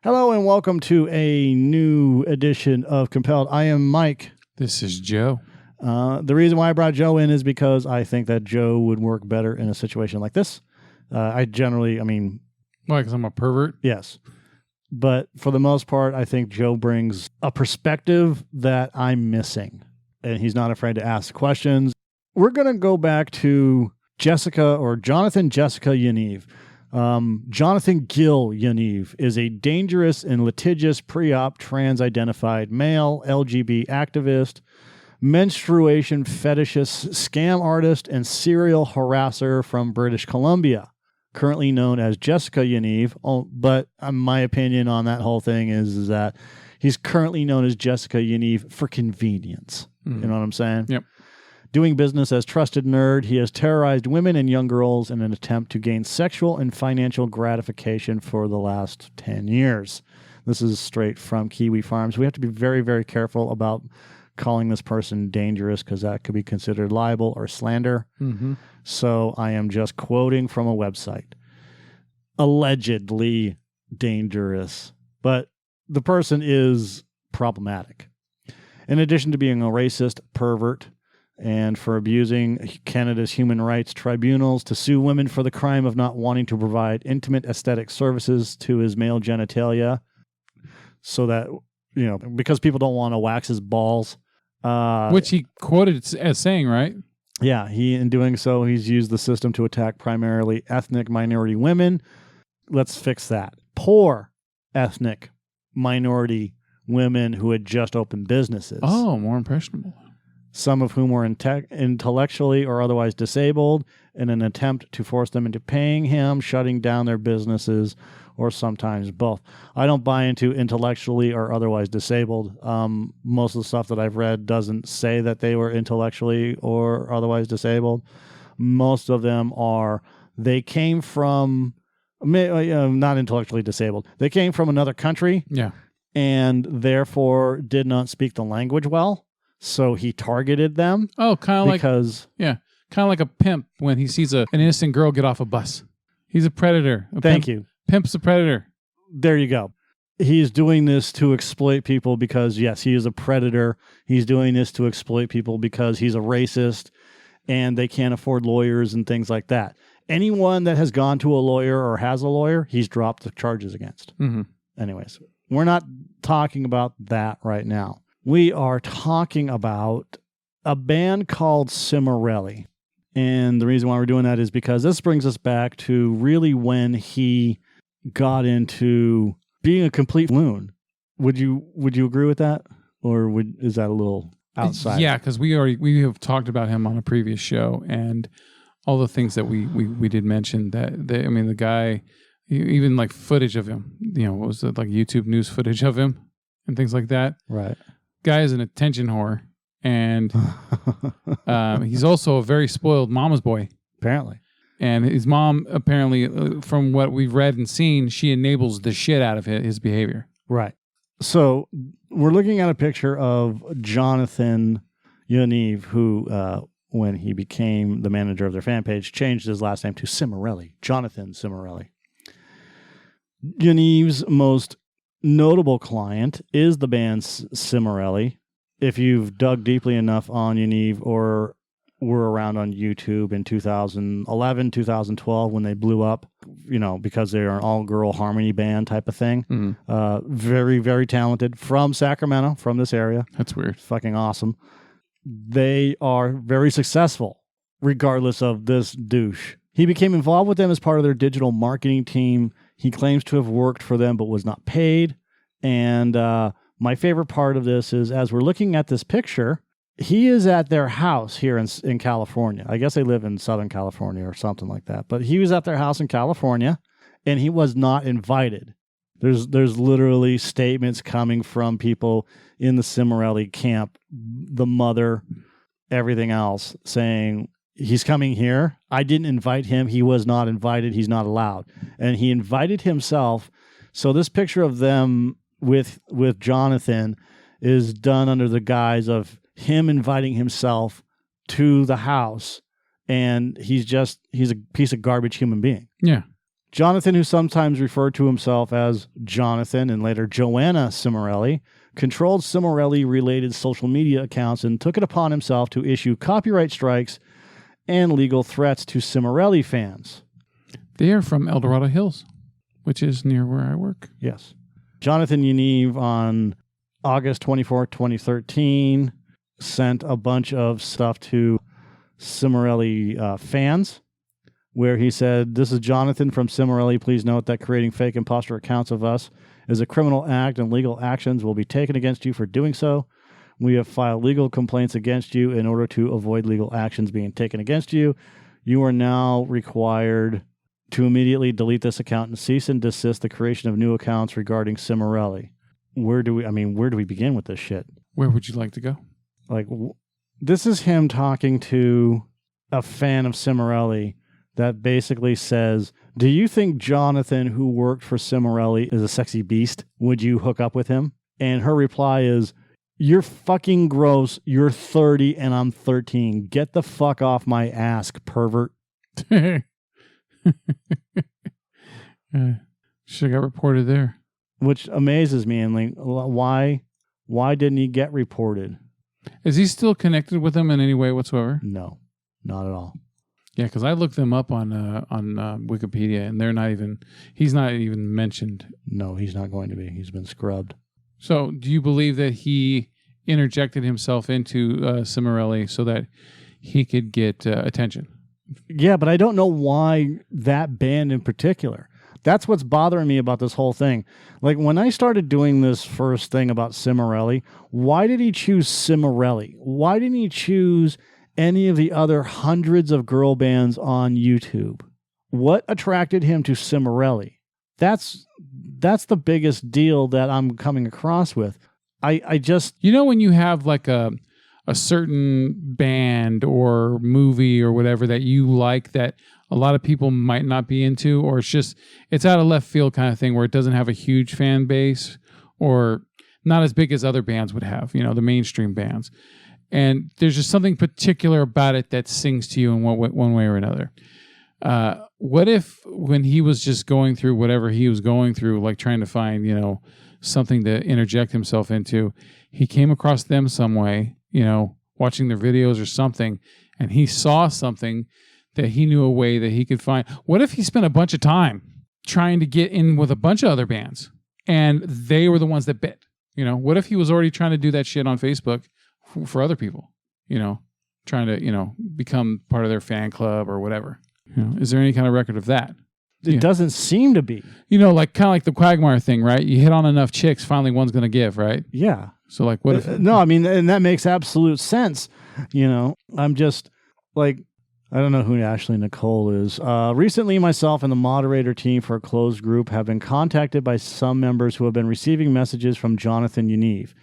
Hello and welcome to a new edition of Compelled. I am Mike. This is Joe. The reason why I brought Joe in is because I think that Joe would work better in a situation like this. Why, because I'm a pervert? Yes. But for the most part, I think Joe brings a perspective that I'm missing. And he's not afraid to ask questions. We're going to go back to Jonathan Jessica Yaniv. Jonathan Gil Yaniv is a dangerous and litigious pre-op trans-identified male LGBT activist, menstruation fetishist, scam artist, and serial harasser from British Columbia, currently known as Jessica Yaniv. But my opinion on that whole thing is that he's currently known as Jessica Yaniv for convenience. You know what I'm saying? Yep. Doing business as trusted nerd, he has terrorized women and young girls in an attempt to gain sexual and financial gratification for the last 10 years. This is straight from Kiwi Farms. We have to be very, very careful about calling this person dangerous because that could be considered libel or slander. Mm-hmm. So I am just quoting from a website. Allegedly dangerous, but the person is problematic. In addition to being a racist pervert, and for abusing Canada's human rights tribunals to sue women for the crime of not wanting to provide intimate aesthetic services to his male genitalia, so that, because people don't want to wax his balls. Which he quoted as saying, right? Yeah, in doing so, he's used the system to attack primarily ethnic minority women. Let's fix that. Poor ethnic minority women who had just opened businesses. Oh, more impressionable. Some of whom were intellectually or otherwise disabled, in an attempt to force them into paying him, shutting down their businesses, or sometimes both. I don't buy into intellectually or otherwise disabled. Most of the stuff that I've read doesn't say that they were intellectually or otherwise disabled. Most of them they came from, not intellectually disabled. They came from another country. Yeah. And therefore did not speak the language well. So he targeted them. Oh, kind of like a pimp when he sees an innocent girl get off a bus. He's a predator. Thank you. Pimp's a predator. There you go. He's doing this to exploit people because, yes, he is a predator. He's doing this to exploit people because he's a racist and they can't afford lawyers and things like that. Anyone that has gone to a lawyer or has a lawyer, he's dropped the charges against. Mm-hmm. Anyways, we're not talking about that right now. We are talking about a band called Cimorelli. And the reason why we're doing that is because this brings us back to really when he got into being a complete loon. Would you agree with that? Or is that a little outside? Yeah, because we have talked about him on a previous show and all the things that we did mention the guy, even like footage of him, what was it, like YouTube news footage of him and things like that. Right. Guy is an attention whore, and he's also a very spoiled mama's boy. Apparently. And his mom, apparently, from what we've read and seen, she enables the shit out of his behavior. Right. So we're looking at a picture of Jonathan Yaniv, who, when he became the manager of their fan page, changed his last name to Cimorelli, Jonathan Cimorelli. Yaniv's most notable client is the band Cimorelli. If you've dug deeply enough on Yaniv or were around on YouTube in 2011, 2012 when they blew up, because they're an all-girl harmony band type of thing. Mm-hmm. Very, very talented, from Sacramento, from this area. That's weird. Fucking awesome. They are very successful, regardless of this douche. He became involved with them as part of their digital marketing team. He claims to have worked for them but was not paid. And my favorite part of this is, as we're looking at this picture, he is at their house here in California. I guess they live in Southern California or something like that. But he was at their house in California, and he was not invited. There's literally statements coming from people in the Cimorelli camp, the mother, everything else, saying, he's coming here. I didn't invite him. He was not invited. He's not allowed. And he invited himself. So this picture of them with Jonathan is done under the guise of him inviting himself to the house. And he's a piece of garbage human being. Yeah. Jonathan, who sometimes referred to himself as Jonathan and later Joanna Cimorelli, controlled Cimorelli-related social media accounts and took it upon himself to issue copyright strikes and legal threats to Cimorelli fans. They are from El Dorado Hills, which is near where I work. Yes. Jonathan Yaniv on August 24, 2013, sent a bunch of stuff to Cimorelli fans, where he said, "This is Jonathan from Cimorelli. Please note that creating fake imposter accounts of us is a criminal act and legal actions will be taken against you for doing so. We have filed legal complaints against you in order to avoid legal actions being taken against you. You are now required to immediately delete this account and cease and desist the creation of new accounts regarding Cimorelli." Where do we begin with this shit? Where would you like to go? Like, this is him talking to a fan of Cimorelli that basically says, "Do you think Jonathan, who worked for Cimorelli, is a sexy beast? Would you hook up with him?" And her reply is, "You're fucking gross. You're 30 and I'm 13. Get the fuck off my ass, pervert." Should have got reported there. Which amazes me. And like, why didn't he get reported? Is he still connected with them in any way whatsoever? No, not at all. Yeah, because I looked them up on Wikipedia, and he's not even mentioned. No, he's not going to be. He's been scrubbed. So, do you believe that he interjected himself into Cimorelli so that he could get attention? Yeah, but I don't know why that band in particular. That's what's bothering me about this whole thing. Like, when I started doing this first thing about Cimorelli, why did he choose Cimorelli? Why didn't he choose any of the other hundreds of girl bands on YouTube? What attracted him to Cimorelli? That's the biggest deal that I'm coming across with. I just... You know, when you have like a certain band or movie or whatever that you like that a lot of people might not be into, or it's out of left field kind of thing where it doesn't have a huge fan base or not as big as other bands would have, you know, the mainstream bands. And there's just something particular about it that sings to you in one way or another. What if when he was just going through whatever he was going through, like trying to find, you know, something to interject himself into, he came across them some way, you know, watching their videos or something, and he saw something that he knew a way that he could find. What if he spent a bunch of time trying to get in with a bunch of other bands and they were the ones that bit? You know, what if he was already trying to do that shit on Facebook for other people, you know, trying to, you know, become part of their fan club or whatever? You know, is there any kind of record of that? It doesn't seem to be. You know, like kind of like the Quagmire thing, right? You hit on enough chicks, finally one's going to give, right? Yeah. So like what if... No, I mean, and that makes absolute sense. You know, I'm just like, I don't know who Ashley Nicole is. Recently, myself and the moderator team for a closed group have been contacted by some members who have been receiving messages from Jonathan Yaniv.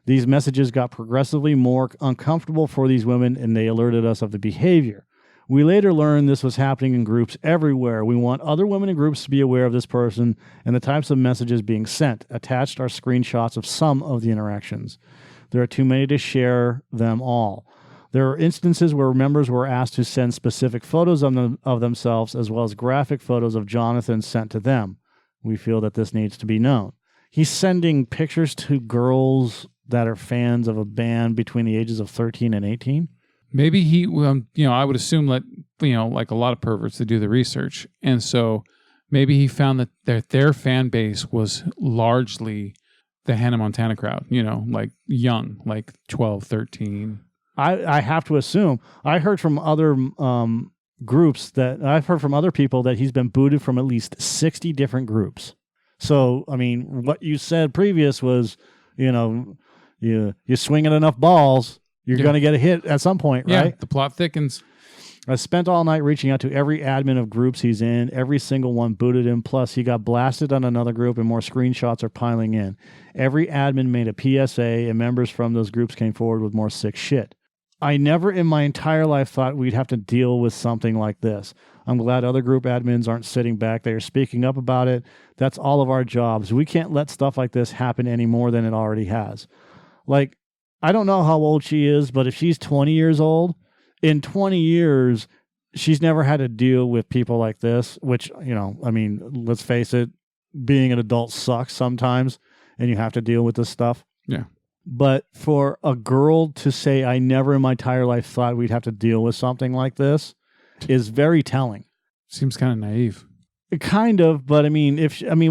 These messages got progressively more uncomfortable for these women, and they alerted us of the behavior. We later learned this was happening in groups everywhere. We want other women in groups to be aware of this person and the types of messages being sent. Attached are screenshots of some of the interactions. There are too many to share them all. There are instances where members were asked to send specific photos of themselves as well as graphic photos of Jonathan sent to them. We feel that this needs to be known. He's sending pictures to girls that are fans of a band between the ages of 13 and 18. Maybe he, you know, I would assume that, you know, like a lot of perverts to do the research. And so maybe he found that their fan base was largely the Hannah Montana crowd, you know, like young, like 12, 13. I have to assume. I heard from other groups that I've heard from other people that he's been booted from at least 60 different groups. So, I mean, what you said previous was, you know, you swing at enough balls, you're going to get a hit at some point, right? Yeah, the plot thickens. I spent all night reaching out to every admin of groups he's in. Every single one booted him. Plus, he got blasted on another group and more screenshots are piling in. Every admin made a PSA and members from those groups came forward with more sick shit. I never in my entire life thought we'd have to deal with something like this. I'm glad other group admins aren't sitting back. They are speaking up about it. That's all of our jobs. We can't let stuff like this happen any more than it already has. Like, I don't know how old she is, but if she's 20 years old, in 20 years, she's never had to deal with people like this, which, I mean, let's face it, being an adult sucks sometimes, and you have to deal with this stuff. Yeah. But for a girl to say, I never in my entire life thought we'd have to deal with something like this is very telling. Seems kind of naive. Kind of, but I mean,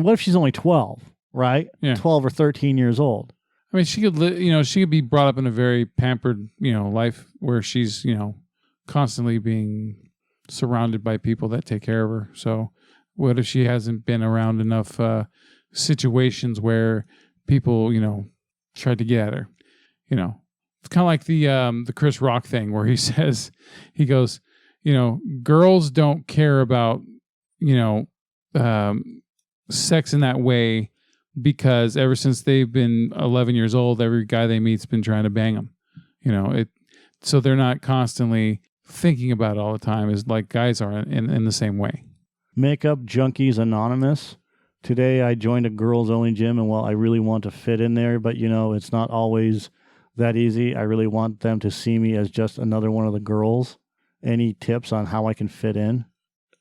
what if she's only 12, right? Yeah. 12 or 13 years old. I mean, she could be brought up in a very pampered, life where she's, constantly being surrounded by people that take care of her. So what if she hasn't been around enough situations where people, tried to get at her? It's kind of like the Chris Rock thing where he goes, girls don't care about, sex in that way because ever since they've been 11 years old, every guy they meet's been trying to bang them. So they're not constantly thinking about it all the time as like guys are in the same way. Makeup Junkies Anonymous. Today I joined a girls only gym, and while I really want to fit in there, but it's not always that easy. I really want them to see me as just another one of the girls. Any tips on how I can fit in?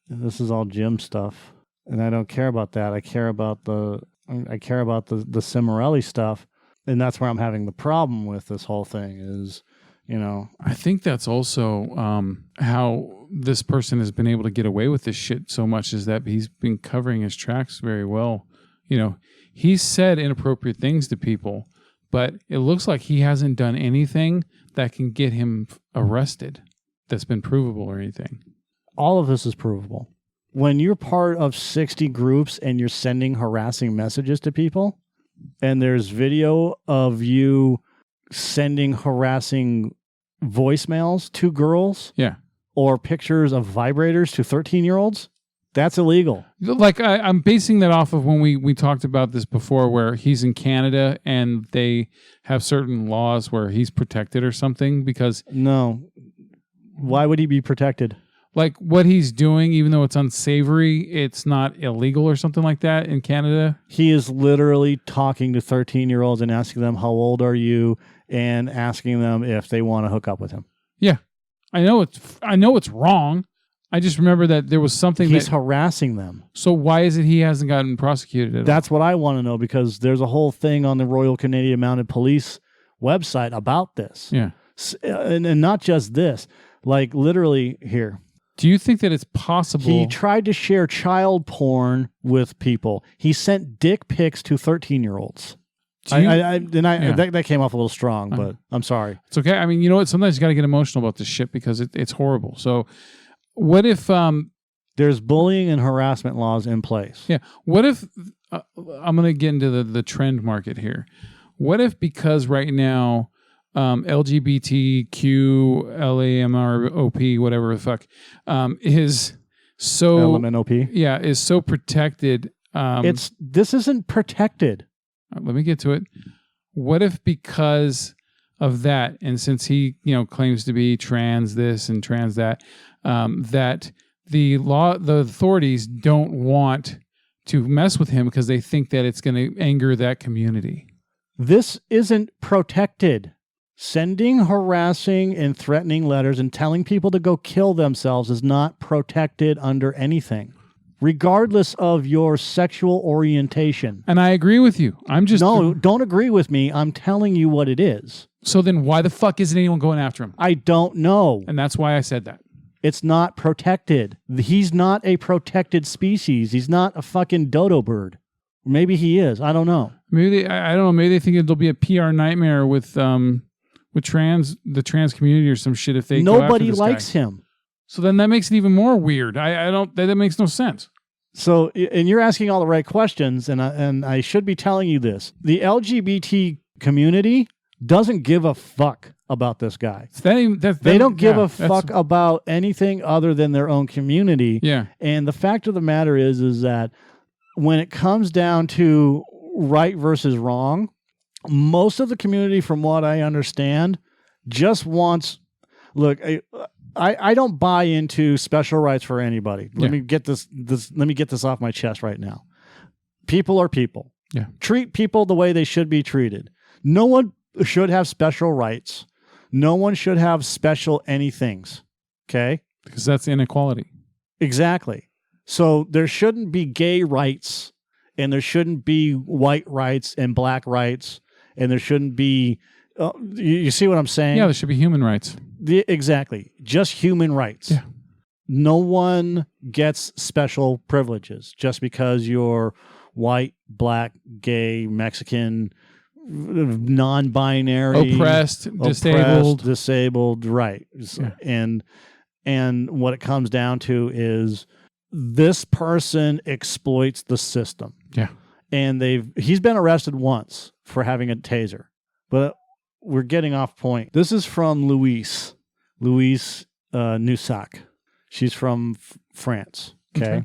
And this is all gym stuff, and I don't care about that. I care about the Cimorelli stuff, and that's where I'm having the problem with this whole thing is, I think that's also how this person has been able to get away with this shit so much is that he's been covering his tracks very well. He's said inappropriate things to people, but it looks like he hasn't done anything that can get him arrested that's been provable or anything. All of this is provable. When you're part of 60 groups and you're sending harassing messages to people, and there's video of you sending harassing voicemails to girls, or pictures of vibrators to 13-year-olds, that's illegal. Like I'm basing that off of when we talked about this before, where he's in Canada and they have certain laws where he's protected or something. Because no, why would he be protected? Like what he's doing, even though it's unsavory, it's not illegal or something like that in Canada. He is literally talking to 13-year-olds and asking them, how old are you? And asking them if they want to hook up with him. Yeah. I know it's wrong. I just remember that there was something he's harassing them. So why is it he hasn't gotten prosecuted? That's what I want to know, because there's a whole thing on the Royal Canadian Mounted Police website about this. Yeah. And not just this, like literally here. Do you think that it's possible? He tried to share child porn with people. He sent dick pics to 13-year-olds. That came off a little strong, but I'm sorry. It's okay. I mean, you know what? Sometimes you got to get emotional about this shit because it's horrible. So what if... there's bullying and harassment laws in place. Yeah. What if... I'm going to get into the trend market here. What if because right now... LGBTQ, LAMROP, whatever the fuck, is so LMNOP. Yeah, is so protected. This isn't protected. Let me get to it. What if because of that, and since he claims to be trans this and trans that, that the authorities don't want to mess with him because they think that it's going to anger that community. This isn't protected. Sending harassing and threatening letters and telling people to go kill themselves is not protected under anything, regardless of your sexual orientation. And I agree with you. No, don't agree with me. I'm telling you what it is. So then why the fuck isn't anyone going after him? I don't know. And that's why I said that. It's not protected. He's not a protected species. He's not a fucking dodo bird. Maybe he is. I don't know. Maybe I don't know. Maybe they think it'll be a PR nightmare with the trans community or some shit if they nobody likes him. So then that makes it even more weird. That makes no sense. So, and you're asking all the right questions, and I should be telling you this. The LGBT community doesn't give a fuck about this guy. They don't give a fuck about anything other than their own community. Yeah. And the fact of the matter is that when it comes down to right versus wrong, most of the community, from what I understand, just wants... Look, I don't buy into special rights for anybody. Let me get this off my chest right now. People are people. Yeah. Treat people the way they should be treated. No one should have special rights. No one should have special anythings. Okay? Because that's inequality. Exactly. So there shouldn't be gay rights, and there shouldn't be white rights and black rights, and there shouldn't be. You see what I'm saying? Yeah, there should be human rights. Exactly. Just human rights. Yeah. No one gets special privileges just because you're white, black, gay, Mexican, non-binary, Oppressed, disabled, right. Yeah. And what it comes down to is this person exploits the system. Yeah. And he's been arrested once for having a taser. But we're getting off point. This is from Louise Nussac. She's from France. Okay.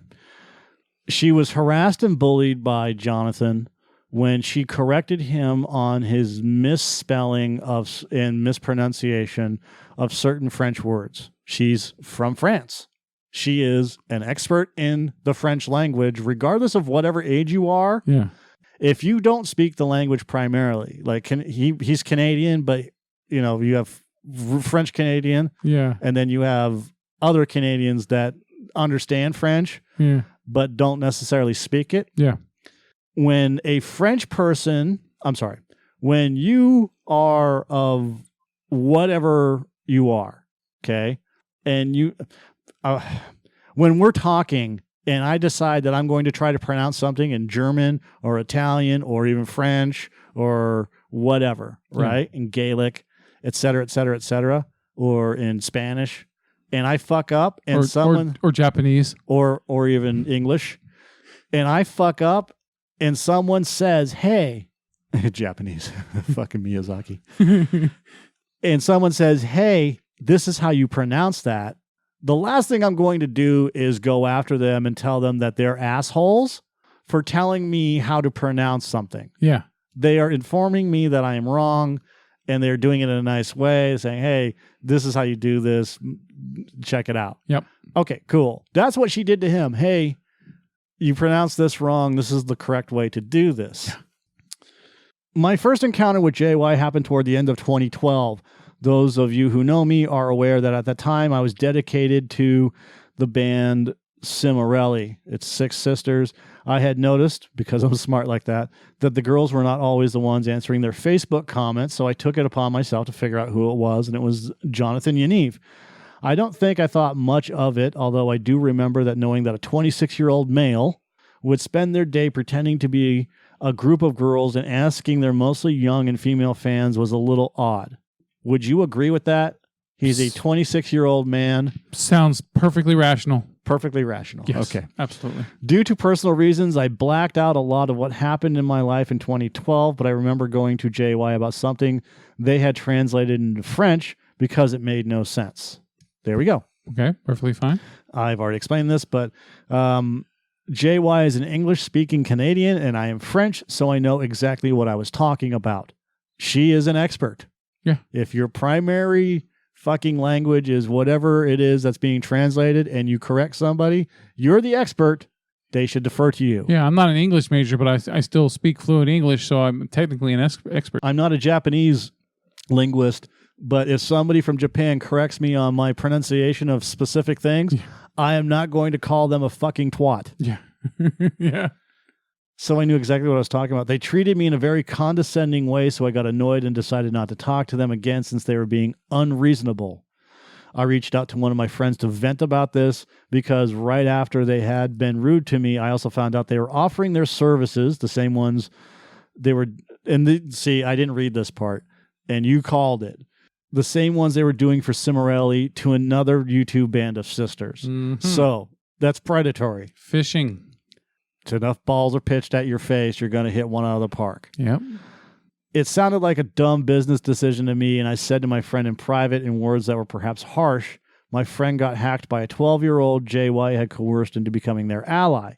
She was harassed and bullied by Jonathan when she corrected him on his misspelling and mispronunciation of certain French words. She's from France. She is an expert in the French language, regardless of whatever age you are. Yeah. If you don't speak the language primarily, like he's Canadian, but you have French Canadian. Yeah. And then you have other Canadians that understand French, but don't necessarily speak it. Yeah. When when you are of whatever you are, okay, and when we're talking and I decide that I'm going to try to pronounce something in German or Italian or even French or whatever, right, in Gaelic, et cetera, or in Spanish, and I fuck up, and or Japanese or even English, and I fuck up, and someone says, "Hey," Japanese, fucking Miyazaki, and someone says, "Hey, this is how you pronounce that." The last thing I'm going to do is go after them and tell them that they're assholes for telling me how to pronounce something. Yeah. They are informing me that I am wrong, and they're doing it in a nice way, saying, "Hey, this is how you do this. Check it out." Yep. Okay, cool. That's what she did to him. "Hey, you pronounced this wrong. This is the correct way to do this." Yeah. My first encounter with JY happened toward the end of 2012. Those of you who know me are aware that at that time I was dedicated to the band Cimorelli. It's 6 sisters. I had noticed, because I'm smart like that the girls were not always the ones answering their Facebook comments, so I took it upon myself to figure out who it was, and it was Jonathan Yaniv. I don't think I thought much of it, although I do remember that knowing that a 26-year-old male would spend their day pretending to be a group of girls and asking their mostly young and female fans was a little odd. Would you agree with that? He's a 26-year-old man. Sounds perfectly rational. Perfectly rational. Yes, okay. Absolutely. Due to personal reasons, I blacked out a lot of what happened in my life in 2012, but I remember going to JY about something they had translated into French because it made no sense. There we go. Okay, perfectly fine. I've already explained this, but JY is an English-speaking Canadian, and I am French, so I know exactly what I was talking about. She is an expert. Yeah. If your primary fucking language is whatever it is that's being translated and you correct somebody, you're the expert. They should defer to you. Yeah, I'm not an English major, but I still speak fluent English, so I'm technically an expert. I'm not a Japanese linguist, but if somebody from Japan corrects me on my pronunciation of specific things, I am not going to call them a fucking twat. Yeah. Yeah. So I knew exactly what I was talking about. They treated me in a very condescending way, so I got annoyed and decided not to talk to them again since they were being unreasonable. I reached out to one of my friends to vent about this because right after they had been rude to me, I also found out they were offering their services, the same ones they were, see, I didn't read this part, and you called it. The same ones they were doing for Cimorelli to another YouTube band of sisters. Mm-hmm. So that's predatory. Fishing. If enough balls are pitched at your face, you're going to hit one out of the park. Yep. It sounded like a dumb business decision to me, and I said to my friend in private in words that were perhaps harsh, my friend got hacked by a 12-year-old JY had coerced into becoming their ally.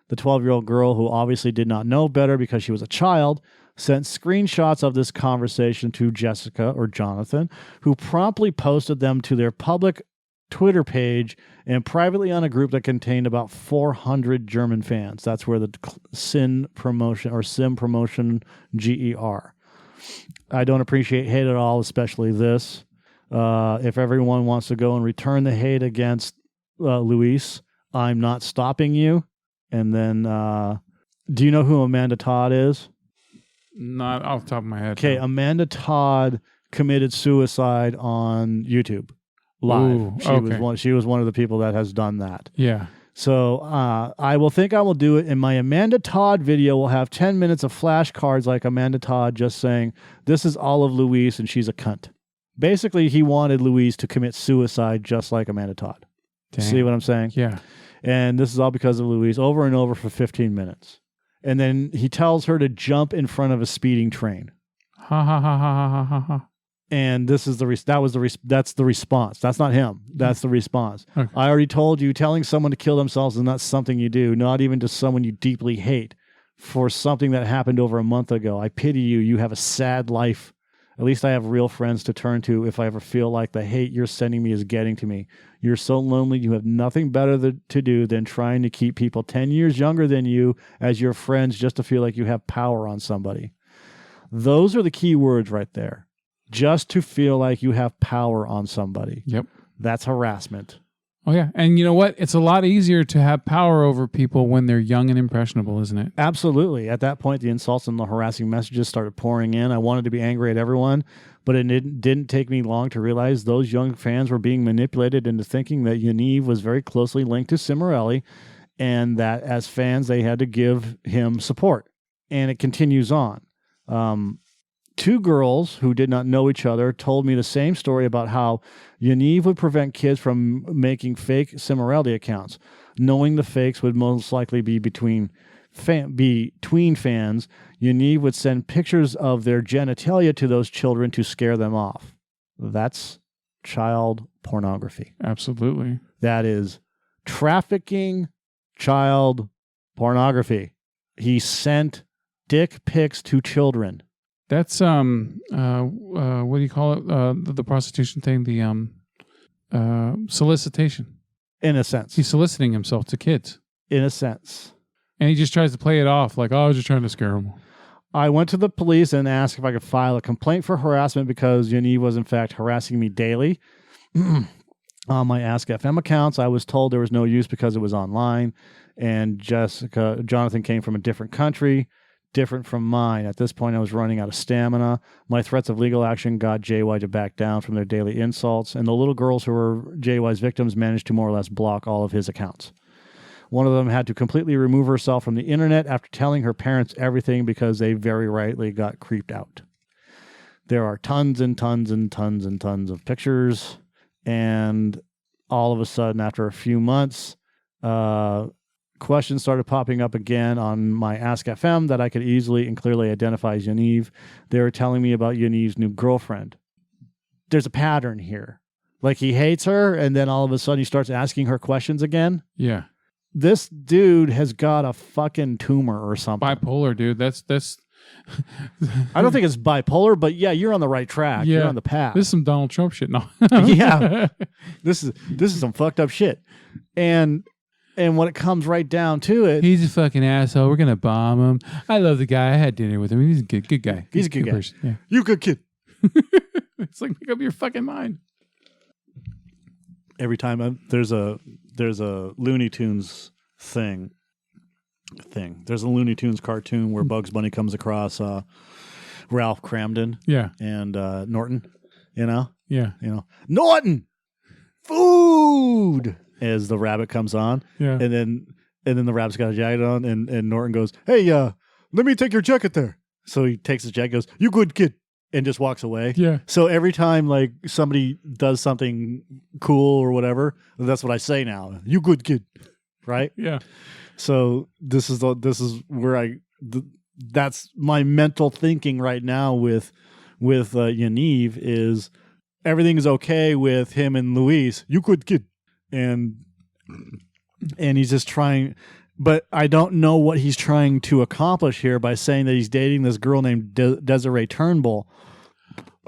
The 12-year-old girl, who obviously did not know better because she was a child, sent screenshots of this conversation to Jessica or Jonathan, who promptly posted them to their public Twitter page and privately on a group that contained about 400 German fans. That's where the Sim promotion GER. I don't appreciate hate at all, especially this. If everyone wants to go and return the hate against Luis, I'm not stopping you. And then, do you know who Amanda Todd is? Not off the top of my head. Okay, no. Amanda Todd committed suicide on YouTube live. Ooh, She was one of the people that has done that. Yeah. So I will do it. And my Amanda Todd video will have 10 minutes of flashcards like Amanda Todd just saying, this is all of Louise and she's a cunt. Basically, he wanted Louise to commit suicide just like Amanda Todd. Damn. See what I'm saying? Yeah. And this is all because of Louise over and over for 15 minutes. And then he tells her to jump in front of a speeding train. Ha ha ha ha ha ha ha. And this is that's the response. That's not him. That's the response. Okay. I already told you, telling someone to kill themselves is not something you do, not even to someone you deeply hate, for something that happened over a month ago. I pity you. You have a sad life. At least I have real friends to turn to if I ever feel like the hate you're sending me is getting to me. You're so lonely. You have nothing better to do than trying to keep people 10 years younger than you as your friends just to feel like you have power on somebody. Those are the key words right there. Just to feel like you have power on somebody. Yep. That's harassment. Oh, yeah. And you know what? It's a lot easier to have power over people when they're young and impressionable, isn't it? Absolutely. At that point, the insults and the harassing messages started pouring in. I wanted to be angry at everyone, but it didn't take me long to realize those young fans were being manipulated into thinking that Yaniv was very closely linked to Cimorelli, and that as fans, they had to give him support. And it continues on. Two girls who did not know each other told me the same story about how Yaniv would prevent kids from making fake Cimorelli accounts, knowing the fakes would most likely be between fans. Yaniv would send pictures of their genitalia to those children to scare them off. That's child pornography. Absolutely. That is trafficking child pornography. He sent dick pics to children. That's what do you call it? The prostitution thing, the solicitation. In a sense. He's soliciting himself to kids. In a sense. And he just tries to play it off like, oh, I was just trying to scare him. I went to the police and asked if I could file a complaint for harassment because Yaniv was in fact harassing me daily. On my Ask FM accounts, I was told there was no use because it was online, and Jonathan came from a different country, different from mine. At this point, I was running out of stamina. My threats of legal action got JY to back down from their daily insults, and the little girls who were JY's victims managed to more or less block all of his accounts. One of them had to completely remove herself from the internet after telling her parents everything because they very rightly got creeped out. There are tons and tons and tons and tons of pictures, and all of a sudden, after a few months, questions started popping up again on my Ask FM that I could easily and clearly identify as Yaniv. They were telling me about Yaniv's new girlfriend. There's a pattern here. Like, he hates her, and then all of a sudden he starts asking her questions again. Yeah. This dude has got a fucking tumor or something. Bipolar, dude. That's I don't think it's bipolar, but yeah, you're on the right track. Yeah. You're on the path. This is some Donald Trump shit. No. Yeah. This is some fucked up shit. And when it comes right down to it, He's a fucking asshole. We're gonna bomb him. I love the guy. I had dinner with him. He's a good guy. He's a good guy. person. Yeah. You good kid. It's like, make up your fucking mind. Every time there's a Looney Tunes thing. There's a Looney Tunes cartoon where Bugs Bunny comes across Ralph Cramden Yeah. and Norton, Yeah. Norton, food, as the rabbit comes on. Yeah. And then the rabbit's got a jacket on, and Norton goes, "Hey, let me take your jacket there." So he takes his jacket, goes, "You good kid," and just walks away. Yeah. So every time like somebody does something cool or whatever, that's what I say now. You good kid, right? Yeah. So this is where that's my mental thinking right now with Yaniv is everything is okay with him and Louise. You good kid, and he's just trying. But I don't know what he's trying to accomplish here by saying that he's dating this girl named Desiree Turnbull,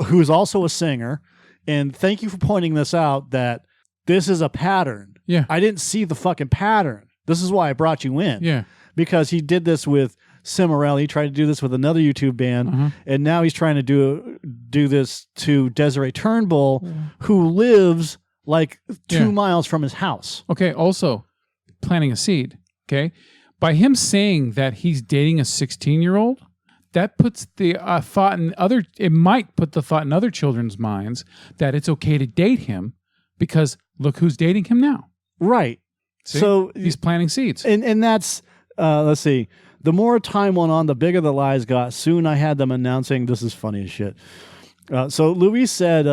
who is also a singer. And thank you for pointing this out, that this is a pattern. Yeah. I didn't see the fucking pattern. This is why I brought you in. Yeah. Because he did this with Cimorelli, tried to do this with another YouTube band, and now he's trying to do do this to Desiree Turnbull, who lives like 2 miles from his house. Okay. Also, planting a seed. Okay. By him saying that he's dating a 16-year-old, that puts the thought in it might put the thought in other children's minds that it's okay to date him because look who's dating him now. Right. See? So he's planting seeds. And that's, let's see, the more time went on, the bigger the lies got. Soon I had them announcing, this is funny as shit. So Luis said,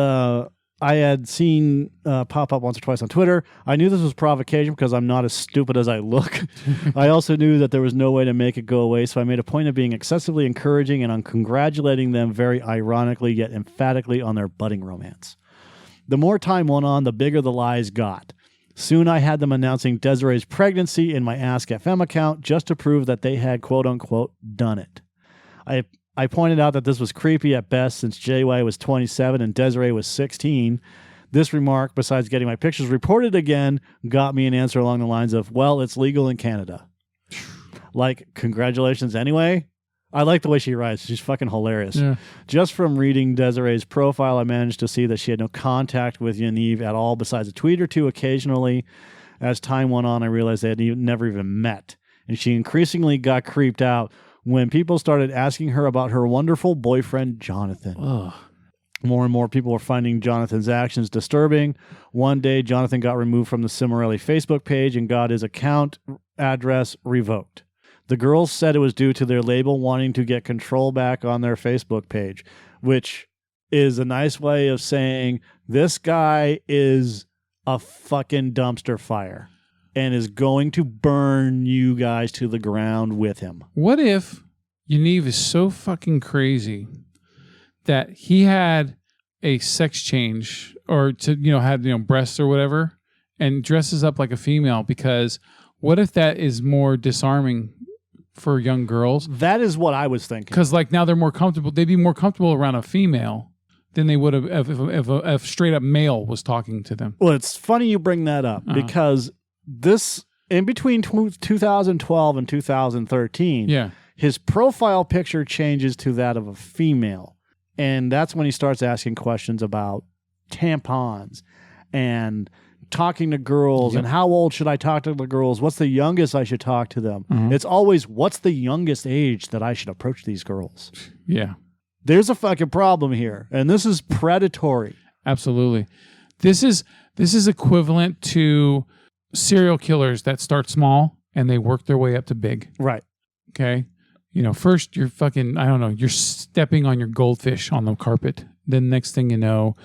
I had seen pop up once or twice on Twitter. I knew this was provocation because I'm not as stupid as I look. I also knew that there was no way to make it go away, so I made a point of being excessively encouraging and on congratulating them very ironically yet emphatically on their budding romance. The more time went on, the bigger the lies got. Soon I had them announcing Desiree's pregnancy in my Ask FM account just to prove that they had quote-unquote done it. I pointed out that this was creepy at best since JY was 27 and Desiree was 16. This remark, besides getting my pictures reported again, got me an answer along the lines of, well, it's legal in Canada. Like, congratulations anyway? I like the way she writes. She's fucking hilarious. Yeah. Just from reading Desiree's profile, I managed to see that she had no contact with Yaniv at all besides a tweet or two occasionally. As time went on, I realized they had never even met. And she increasingly got creeped out when people started asking her about her wonderful boyfriend, Jonathan. Ugh. More and more people were finding Jonathan's actions disturbing. One day, Jonathan got removed from the Cimorelli Facebook page and got his account address revoked. The girls said it was due to their label wanting to get control back on their Facebook page, which is a nice way of saying this guy is a fucking dumpster fire and is going to burn you guys to the ground with him. What if Yaniv is so fucking crazy that he had a sex change or had breasts or whatever and dresses up like a female? Because what if that is more disarming for young girls? That is what I was thinking. Because now they're more comfortable. They'd be more comfortable around a female than they would have if a straight up male was talking to them. Well, it's funny you bring that up because this, in between 2012 and 2013, his profile picture changes to that of a female. And that's when he starts asking questions about tampons and talking to girls and how old should I talk to the girls? What's the youngest I should talk to them? Mm-hmm. It's always, what's the youngest age that I should approach these girls? Yeah. There's a fucking problem here. And this is predatory. Absolutely. This is equivalent to serial killers that start small and they work their way up to big. Right. Okay. First you're fucking, I don't know, you're stepping on your goldfish on the carpet. Then next thing you know,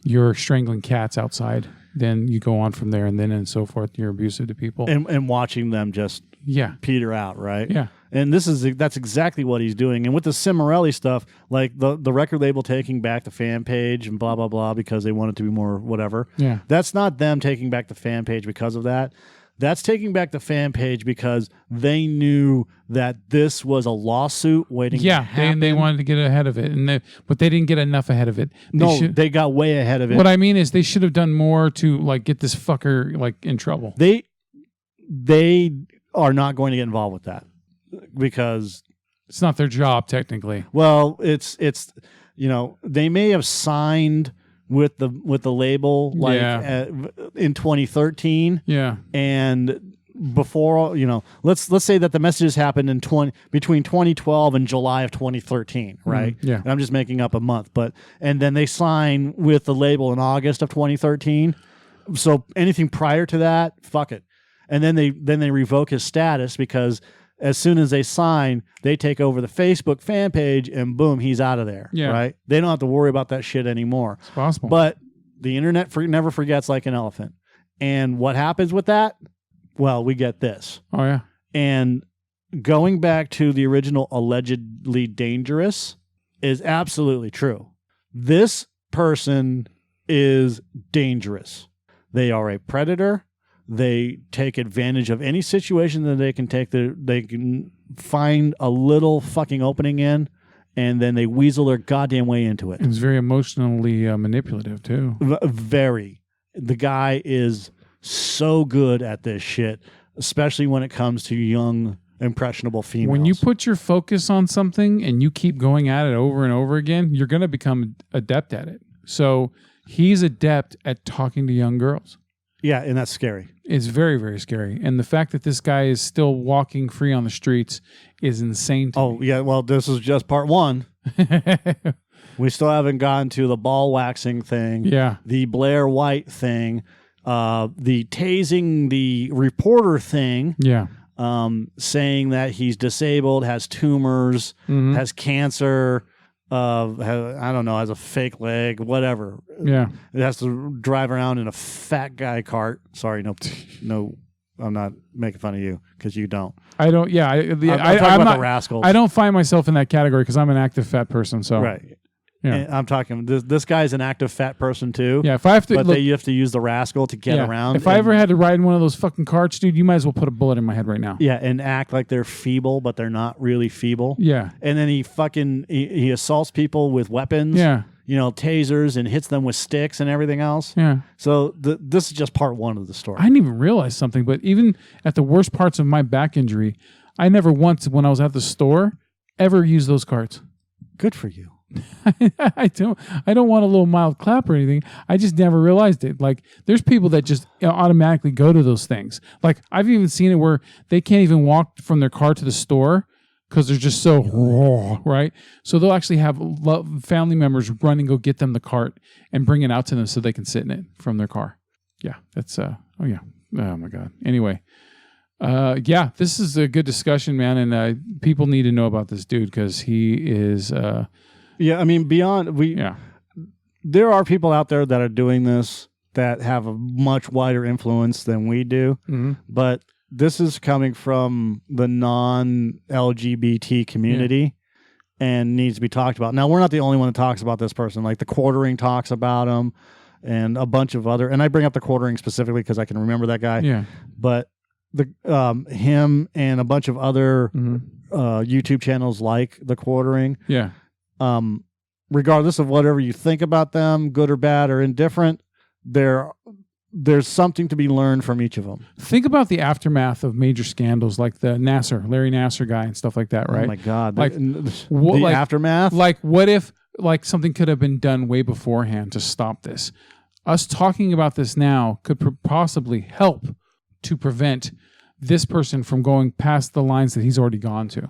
you're strangling cats outside. Then you go on from there and so forth. You're abusive to people. And watching them just peter out, right? Yeah. And that's exactly what he's doing. And with the Cimorelli stuff, like the record label taking back the fan page and blah, blah, blah, because they want it to be more whatever. Yeah. That's not them taking back the fan page because of that. That's taking back the fan page because they knew that this was a lawsuit waiting to happen. They wanted to get ahead of it, but they didn't get enough ahead of it. They got way ahead of it. What I mean is they should have done more to get this fucker in trouble. They are not going to get involved with that because it's not their job technically. Well, it's they may have signed with the label in 2013. Yeah. And before, let's say that the messages happened between 2012 and July of 2013, right? Yeah. And I'm just making up a month, and then they sign with the label in August of 2013. So anything prior to that, fuck it. And then they revoke his status because as soon as they sign, they take over the Facebook fan page and boom, he's out of there. Yeah. Right? They don't have to worry about that shit anymore. It's possible. But the internet never forgets like an elephant. And what happens with that? Well, we get this. Oh, yeah. And going back to the original allegedly dangerous is absolutely true. This person is dangerous. They are a predator. They take advantage of any situation that they can take. They can find a little fucking opening in, and then they weasel their goddamn way into it. It's very emotionally manipulative, too. Very. The guy is so good at this shit, especially when it comes to young impressionable females. When you put your focus on something and you keep going at it over and over again, you're going to become adept at it. So he's adept at talking to young girls. Yeah, and that's scary. It's very, very scary. And the fact that this guy is still walking free on the streets is insane to me. Yeah, well, this is just part one. We still haven't gotten to the ball waxing thing, the Blair White thing, the tasing the reporter thing, saying that he's disabled, has tumors, has cancer, I don't know, has a fake leg, whatever. Yeah. It has to drive around in a fat guy cart. Sorry, no, I'm not making fun of you because you don't. I don't, I'm talking about the rascals. I don't find myself in that category because I'm an active fat person. So right. Yeah. And I'm talking, this guy's an active fat person too. Yeah, if I have to, but you have to use the rascal to get around. If I ever had to ride in one of those fucking carts, dude, you might as well put a bullet in my head right now. Yeah, and act like they're feeble, but they're not really feeble. Yeah. And then he assaults people with weapons. Yeah. Tasers, and hits them with sticks and everything else. Yeah. So this is just part one of the story. I didn't even realize something, but even at the worst parts of my back injury, I never once, when I was at the store, ever used those carts. Good for you. I don't want a little mild clap or anything. I just never realized it. Like, there's people that just automatically go to those things. Like, I've even seen it where they can't even walk from their car to the store because they're just so right. So they'll actually have family members run and go get them the cart and bring it out to them so they can sit in it from their car. Yeah, that's oh my God. Anyway, this is a good discussion, man, and people need to know about this dude because he is. I mean, there are people out there that are doing this that have a much wider influence than we do, but this is coming from the non-LGBT community and needs to be talked about. Now, we're not the only one that talks about this person. Like, the Quartering talks about him and a bunch of other, and I bring up the Quartering specifically because I can remember that guy. Yeah. But him and a bunch of other YouTube channels like the Quartering. Yeah. Regardless of whatever you think about them, good or bad or indifferent, there's something to be learned from each of them. Think about the aftermath of major scandals like the Larry Nassar guy and stuff like that, right? Oh my God. Like, the aftermath? Like, what if something could have been done way beforehand to stop this? Us talking about this now could possibly help to prevent this person from going past the lines that he's already gone to.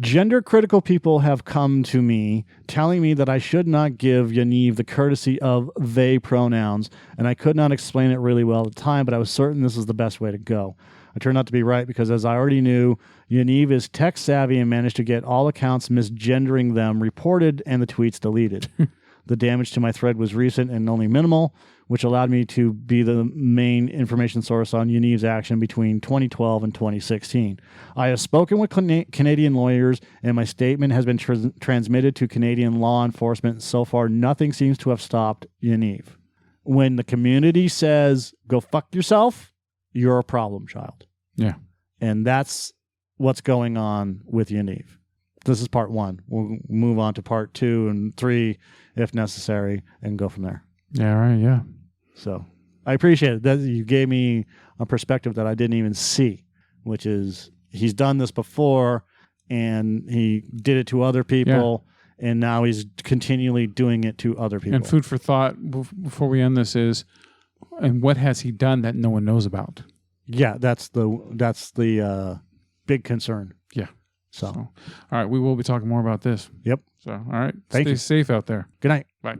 Gender critical people have come to me telling me that I should not give Yaniv the courtesy of they pronouns, and I could not explain it really well at the time, but I was certain this is the best way to go. I turned out to be right because, as I already knew, Yaniv is tech savvy and managed to get all accounts misgendering them reported and the tweets deleted. The damage to my thread was recent and only minimal, which allowed me to be the main information source on Yaniv's action between 2012 and 2016. I have spoken with Canadian lawyers, and my statement has been transmitted to Canadian law enforcement. So far, nothing seems to have stopped Yaniv. When the community says, go fuck yourself, you're a problem child. Yeah. And that's what's going on with Yaniv. This is part one. We'll move on to part 2 and 3 if necessary and go from there. Yeah, right, yeah. So I appreciate it. That you gave me a perspective that I didn't even see, which is he's done this before and he did it to other people, and now he's continually doing it to other people. And food for thought before we end this is, and what has he done that no one knows about? Yeah, that's the big concern. Yeah. So, all right, we will be talking more about this. Yep. So, all right, Thank you. Stay safe out there. Good night. Bye.